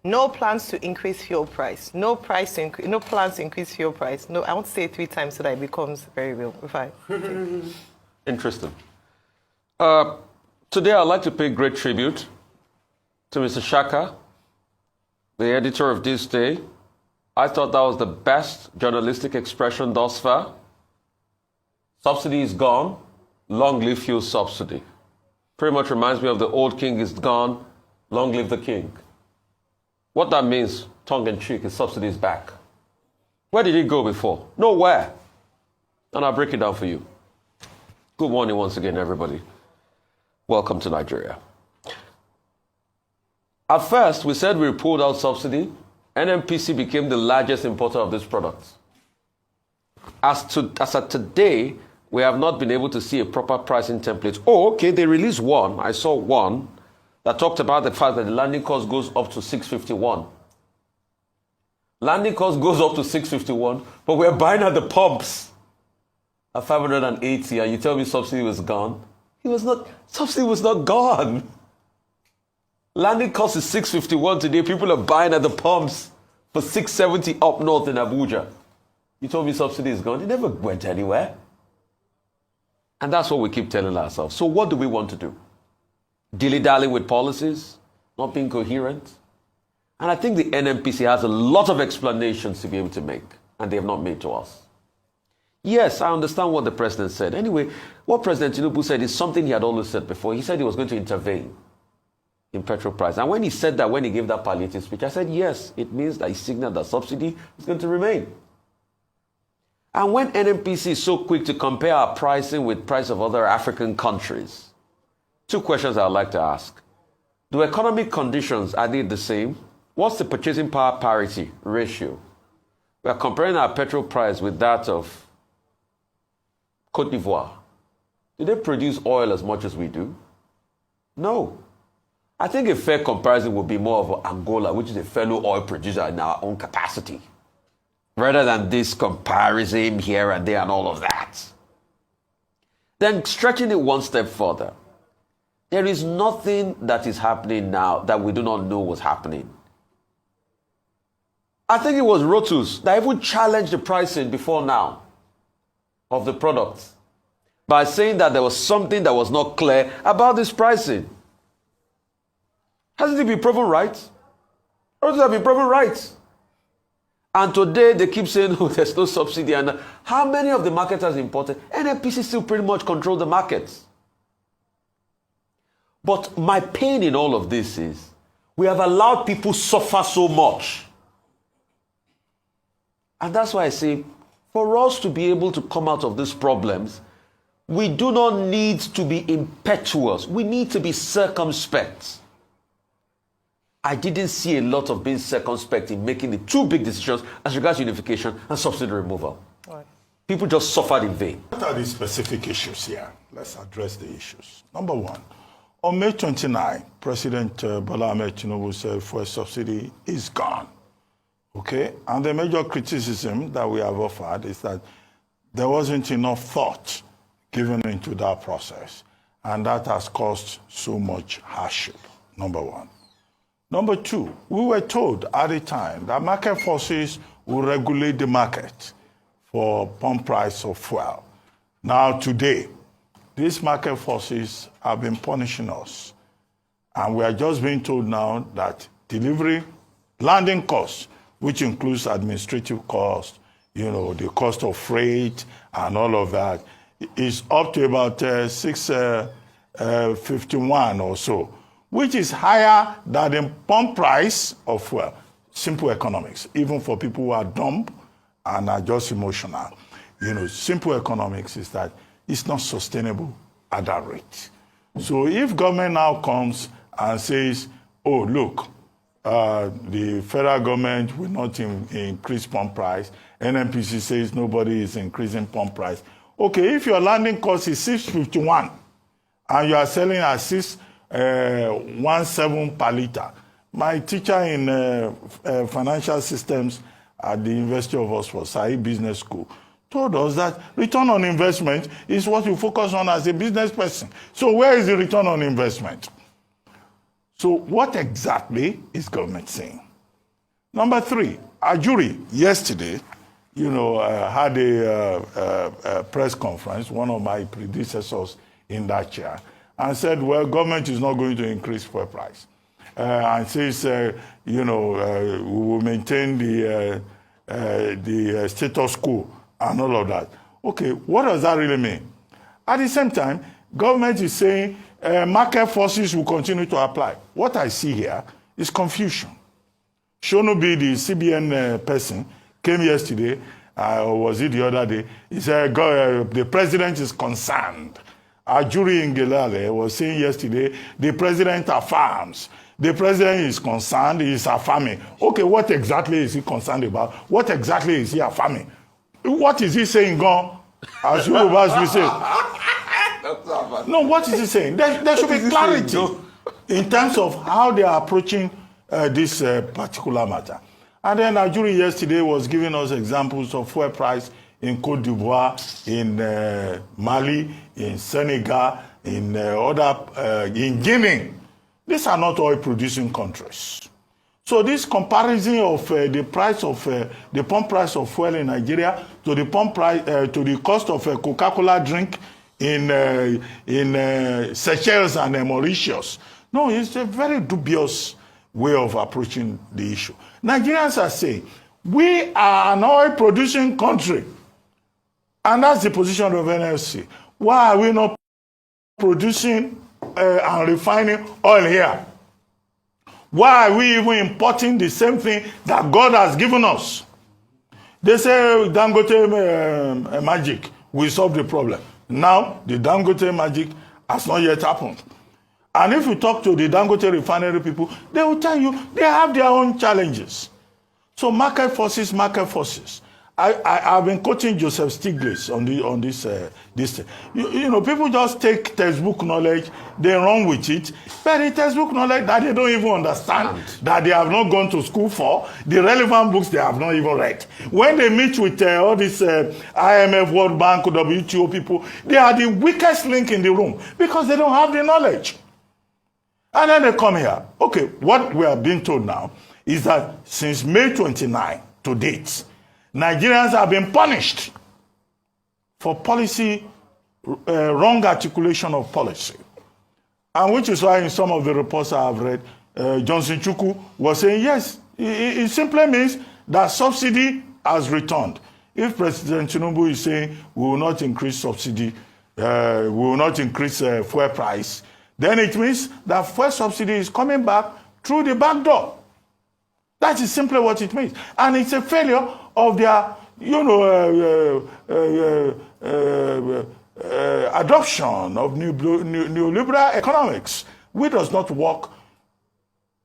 No plans to increase fuel price. No plans to increase fuel price. No, I won't say it 3 times so that it becomes very real. Interesting. Today, I'd like to pay great tribute to Mr. Shaka, the editor of This Day. I thought that was the best journalistic expression thus far. Subsidy is gone. Long live fuel subsidy. Pretty much reminds me of the old king is gone. Long live the king. What that means, tongue in cheek, is subsidy is back. Where did it go before? Nowhere. And I'll break it down for you. Good morning once again, everybody. Welcome to Nigeria. At first, we said we pulled out subsidy. NNPC became the largest importer of this product. As of today, we have not been able to see a proper pricing template. Oh, okay, they released one. I saw one that talked about the fact that the landing cost goes up to 651. Landing cost goes up to 651, but we're buying at the pumps at 580, and you tell me subsidy was gone? Subsidy was not gone. Landing cost is 651 today. People are buying at the pumps for 670 up north in Abuja. You told me subsidy is gone. It never went anywhere. And that's what we keep telling ourselves. So what do we want to do? Dilly-dally with policies, not being coherent. And I think the NNPC has a lot of explanations to be able to make, and they have not made to us. Yes, I understand what the president said. Anyway, what President Tinubu said is something he had always said before. He said he was going to intervene in petrol price. And when he said that, when he gave that palliative speech, I said, yes, it means that he signaled that subsidy is going to remain. And when NNPC is so quick to compare our pricing with price of other African countries, 2 questions I'd like to ask. Do economic conditions, are they the same? What's the purchasing power parity ratio? We are comparing our petrol price with that of Côte d'Ivoire. Do they produce oil as much as we do? No. I think a fair comparison would be more of Angola, which is a fellow oil producer in our own capacity, rather than this comparison here and there and all of that. Then stretching it one step further, there is nothing that is happening now that we do not know was happening. I think it was Rotus that even challenged the pricing before now of the products by saying that there was something that was not clear about this pricing. Hasn't it been proven right? Rotus have been proven right. And today they keep saying, oh, there's no subsidy. And how many of the marketers imported? NNPC still pretty much control the markets. But my pain in all of this is we have allowed people suffer so much. And that's why I say, for us to be able to come out of these problems, we do not need to be impetuous. We need to be circumspect. I didn't see a lot of being circumspect in making the 2 big decisions as regards unification and subsidy removal. Right. People just suffered in vain. What are the specific issues here? Let's address the issues. Number 1, on May 29, President Bola Ahmed Tinubu said fuel subsidy is gone. Okay? And the major criticism that we have offered is that there wasn't enough thought given into that process. And that has caused so much hardship, number 1. Number 2, we were told at the time that market forces will regulate the market for pump price of fuel. Now today, these market forces have been punishing us. And we are just being told now that delivery, landing costs, which includes administrative costs, the cost of freight and all of that, is up to about 651 or so, which is higher than the pump price of fuel. Simple economics, even for people who are dumb and are just emotional. Simple economics is that it's not sustainable at that rate. So if government now comes and says, oh, look, the federal government will not increase pump price, NNPC says nobody is increasing pump price. Okay, if your landing cost is 651 and you are selling at 617 per liter, my teacher in financial systems at the University of Oxford, Said Business School, told us that return on investment is what you focus on as a business person. So where is the return on investment? So what exactly is government saying? Number three, a jury yesterday, had a press conference, one of my predecessors in that chair, and said, well, government is not going to increase fuel price. And says, we will maintain the status quo and all of that. Okay, what does that really mean? At the same time, government is saying market forces will continue to apply. What I see here is confusion. Shonobi, the CBN person, came yesterday, or was it the other day? He said, the president is concerned. Our jury in Gelale was saying yesterday, the president affirms. The president is concerned, he is affirming. Okay, what exactly is he concerned about? What exactly is he affirming? What is he saying, gone? As you will say. No, what is he saying? There should be clarity in terms of how they are approaching this particular matter. And then our jury yesterday was giving us examples of fuel price in Côte d'Ivoire, in Mali, in Senegal, in in Guinea. These are not oil-producing countries. So this comparison of the price of the pump price of fuel in Nigeria to the pump price to the cost of a Coca-Cola drink in Seychelles and Mauritius, no, it's a very dubious way of approaching the issue. Nigerians are saying we are an oil-producing country, and that's the position of NLC. Why are we not producing and refining oil here? Why are we even importing the same thing that God has given us? They say Dangote magic will solve the problem. Now, the Dangote magic has not yet happened. And if you talk to the Dangote refinery people, they will tell you they have their own challenges. So market forces, market forces. I've been quoting Joseph Stiglitz on this thing. People just take textbook knowledge, they run with it, but the textbook knowledge that they don't even understand, that they have not gone to school for, the relevant books they have not even read. When they meet with all these IMF, World Bank, WTO people, they are the weakest link in the room because they don't have the knowledge. And then they come here. Okay, what we are being told now is that since May 29 to date, Nigerians have been punished for policy, wrong articulation of policy. And which is why in some of the reports I have read, Johnson Chukwu was saying, yes, it simply means that subsidy has returned. If President Tinubu is saying we will not increase subsidy, we will not increase fuel price, then it means that fuel subsidy is coming back through the back door. That is simply what it means. And it's a failure of their, adoption of neoliberal economics, which does not work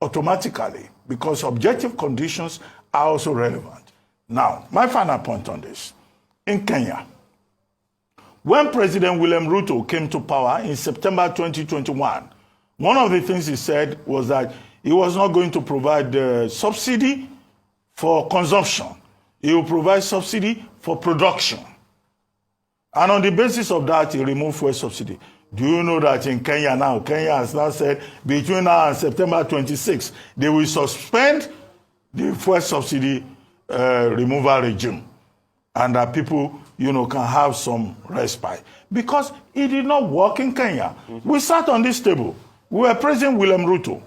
automatically because objective conditions are also relevant. Now, my final point on this. In Kenya, when President William Ruto came to power in September 2021, one of the things he said was that he was not going to provide subsidy for consumption. He will provide subsidy for production. And on the basis of that, he removed fuel subsidy. Do you know that in Kenya now, Kenya has now said between now and September 26, they will suspend the fuel subsidy removal regime. And that people, can have some respite. Because it did not work in Kenya. We sat on this table. We were praising William Ruto.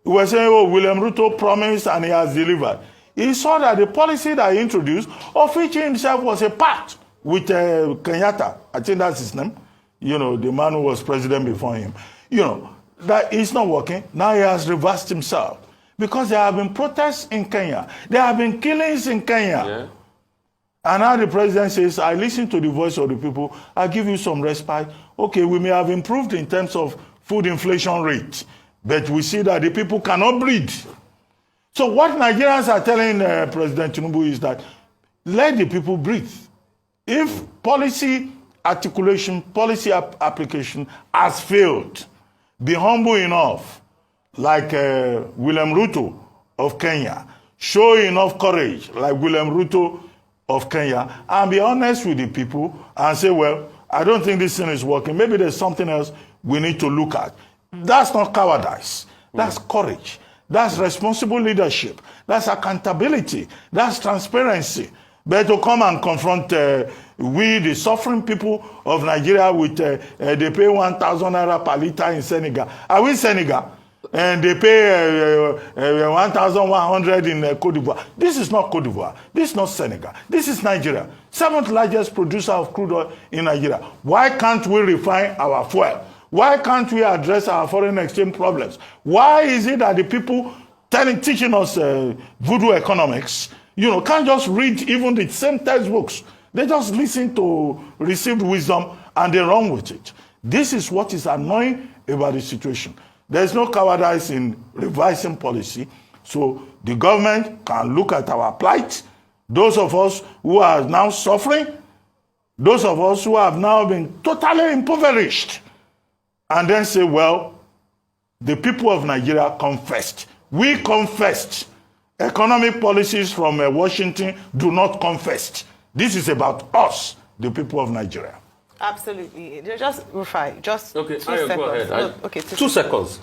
We were saying, oh, William Ruto promised and he has delivered. He saw that the policy that he introduced, of which he himself was a part with Kenyatta, I think that's his name, the man who was president before him, that it's not working. Now he has reversed himself. Because there have been protests in Kenya. There have been killings in Kenya. Yeah. And now the president says, I listen to the voice of the people. I give you some respite. Okay, we may have improved in terms of food inflation rate, but we see that the people cannot breathe. So what Nigerians are telling President Tinubu is that let the people breathe. If policy articulation, policy application has failed, be humble enough, like William Ruto of Kenya, show enough courage, like William Ruto of Kenya, and be honest with the people and say, well, I don't think this thing is working. Maybe there's something else we need to look at. That's not cowardice. That's courage. That's responsible leadership. That's accountability. That's transparency. But to come and confront we, the suffering people of Nigeria, with they pay 1,000 naira per liter in Senegal. Are we Senegal? And they pay 1,100 in Côte d'Ivoire. This is not Côte d'Ivoire. This is not Senegal. This is Nigeria. 7th largest producer of crude oil in Nigeria. Why can't we refine our fuel? Why can't we address our foreign exchange problems? Why is it that the people teaching us voodoo economics, can't just read even the same textbooks? They just listen to received wisdom and they run with it. This is what is annoying about the situation. There's no cowardice in revising policy, so the government can look at our plight. Those of us who are now suffering, those of us who have now been totally impoverished, and then say, well, the people of Nigeria confessed. We confessed. Economic policies from Washington do not confess. This is about us, the people of Nigeria. Absolutely. Just, Rufai, just okay, 2 seconds. Go ahead. No, okay, 2 seconds.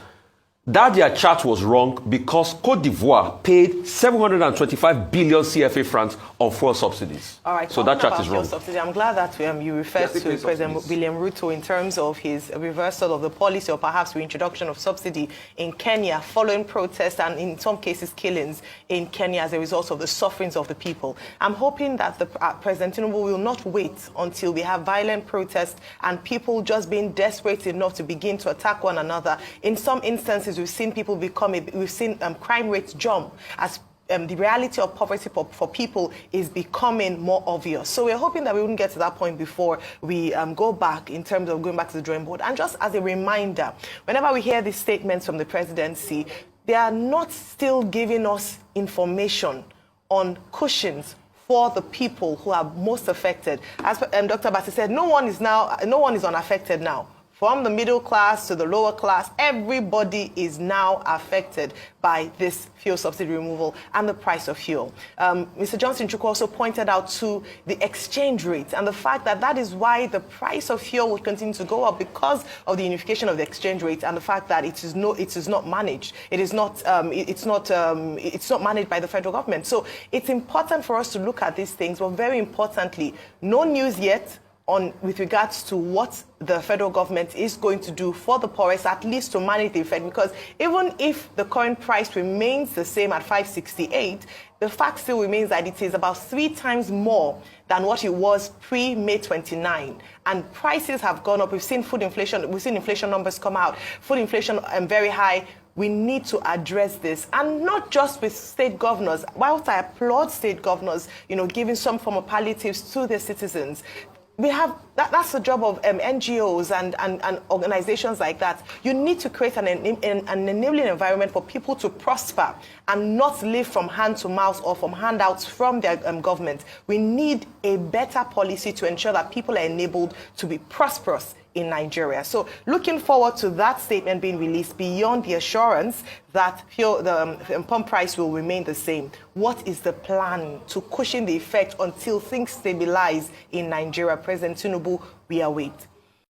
That their chart was wrong because Côte d'Ivoire paid 725 billion CFA francs on fuel subsidies. All right, so that chart is wrong. Subsidy, I'm glad that you referred to President William Ruto in terms of his reversal of the policy or perhaps reintroduction of subsidy in Kenya following protests and in some cases killings in Kenya as a result of the sufferings of the people. I'm hoping that President Tinubu will not wait until we have violent protests and people just being desperate enough to begin to attack one another. In some instances, we've seen people we've seen crime rates jump as the reality of poverty for people is becoming more obvious. So we're hoping that we wouldn't get to that point before we go back in terms of going back to the drawing board. And just as a reminder, whenever we hear these statements from the presidency, they are not still giving us information on cushions for the people who are most affected. As Dr. Basi said, no one is unaffected now. From the middle class to the lower class, everybody is now affected by this fuel subsidy removal and the price of fuel. Mr. Johnson Chukwu also pointed out to the exchange rate and the fact that that is why the price of fuel will continue to go up because of the unification of the exchange rate and the fact that it is not managed. It's not managed by the federal government. So it's important for us to look at these things, but very importantly, no news yet with regards to what the federal government is going to do for the poorest, at least to manage the effect. Because even if the current price remains the same at 568, the fact still remains that it is about 3 times more than what it was pre-May 29. And prices have gone up. We've seen food inflation. We've seen inflation numbers come out. Food inflation very high. We need to address this, and not just with state governors. Whilst I applaud state governors, giving some form of palliatives to their citizens, we have that's the job of NGOs and organizations like that. You need to create an enabling environment for people to prosper and not live from hand to mouth or from handouts from their government. We need a better policy to ensure that people are enabled to be prosperous in Nigeria. So looking forward to that statement being released beyond the assurance that the pump price will remain the same. What is the plan to cushion the effect until things stabilize in Nigeria? President Tinubu, we await.